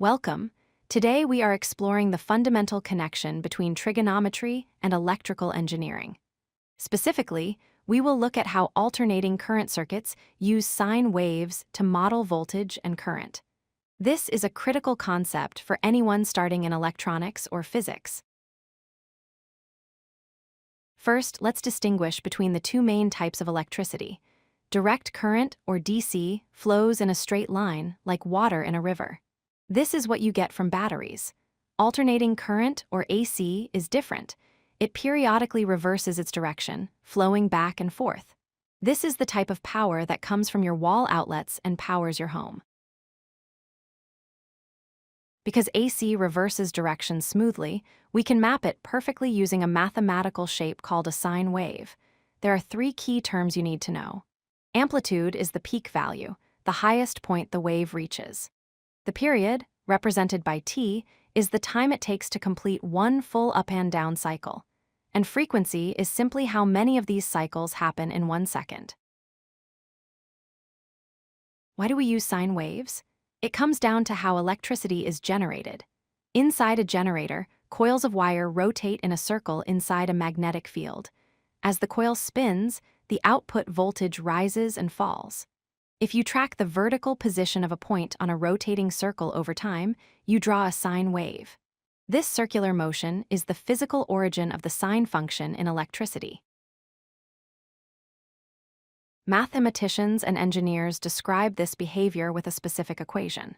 Welcome. Today we are exploring the fundamental connection between trigonometry and electrical engineering. Specifically, we will look at how alternating current circuits use sine waves to model voltage and current. This is a critical concept for anyone starting in electronics or physics. First, let's distinguish between the two main types of electricity. Direct current, or DC, flows in a straight line, like water in a river. This is what you get from batteries. Alternating current, or AC, is different. It periodically reverses its direction, flowing back and forth. This is the type of power that comes from your wall outlets and powers your home. Because AC reverses direction smoothly, we can map it perfectly using a mathematical shape called a sine wave. There are three key terms you need to know. Amplitude is the peak value, the highest point the wave reaches. The period, represented by t, is the time it takes to complete one full up and down cycle. And frequency is simply how many of these cycles happen in 1 second. Why do we use sine waves? It comes down to how electricity is generated. Inside a generator, coils of wire rotate in a circle inside a magnetic field. As the coil spins, the output voltage rises and falls. If you track the vertical position of a point on a rotating circle over time, you draw a sine wave. This circular motion is the physical origin of the sine function in electricity. Mathematicians and engineers describe this behavior with a specific equation.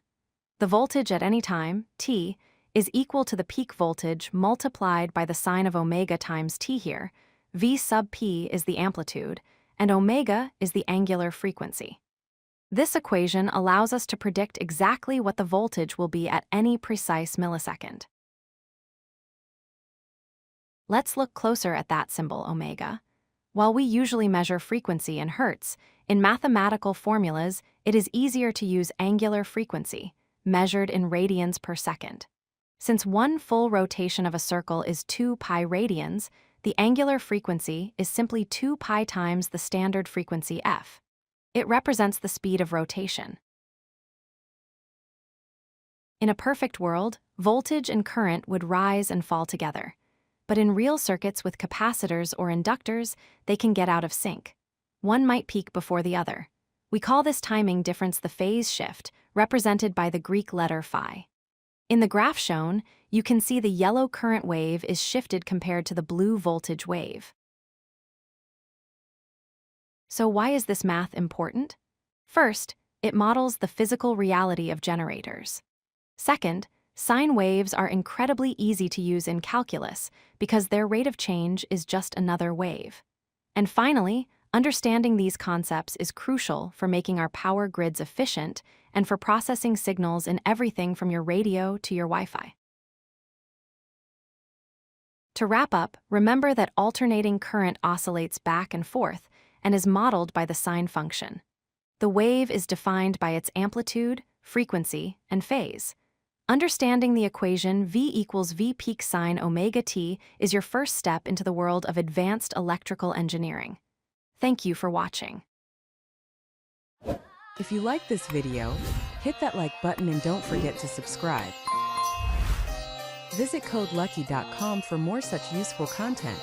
The voltage at any time, t, is equal to the peak voltage multiplied by the sine of omega times t here. V sub p is the amplitude, and omega is the angular frequency. This equation allows us to predict exactly what the voltage will be at any precise millisecond. Let's look closer at that symbol, omega. While we usually measure frequency in hertz, in mathematical formulas, it is easier to use angular frequency, measured in radians per second. Since one full rotation of a circle is 2 pi radians, the angular frequency is simply 2 pi times the standard frequency f. It represents the speed of rotation. In a perfect world, voltage and current would rise and fall together. But in real circuits with capacitors or inductors, they can get out of sync. One might peak before the other. We call this timing difference the phase shift, represented by the Greek letter phi. In the graph shown, you can see the yellow current wave is shifted compared to the blue voltage wave. So why is this math important? First, it models the physical reality of generators. Second, sine waves are incredibly easy to use in calculus because their rate of change is just another wave. And finally, understanding these concepts is crucial for making our power grids efficient and for processing signals in everything from your radio to your Wi-Fi. To wrap up, remember that alternating current oscillates back and forth and is modeled by the sine function. The wave is defined by its amplitude, frequency, and phase. Understanding the equation V equals V peak sine omega t is your first step into the world of advanced electrical engineering. Thank you for watching. If you like this video, hit that like button and don't forget to subscribe. Visit codelucky.com for more such useful content.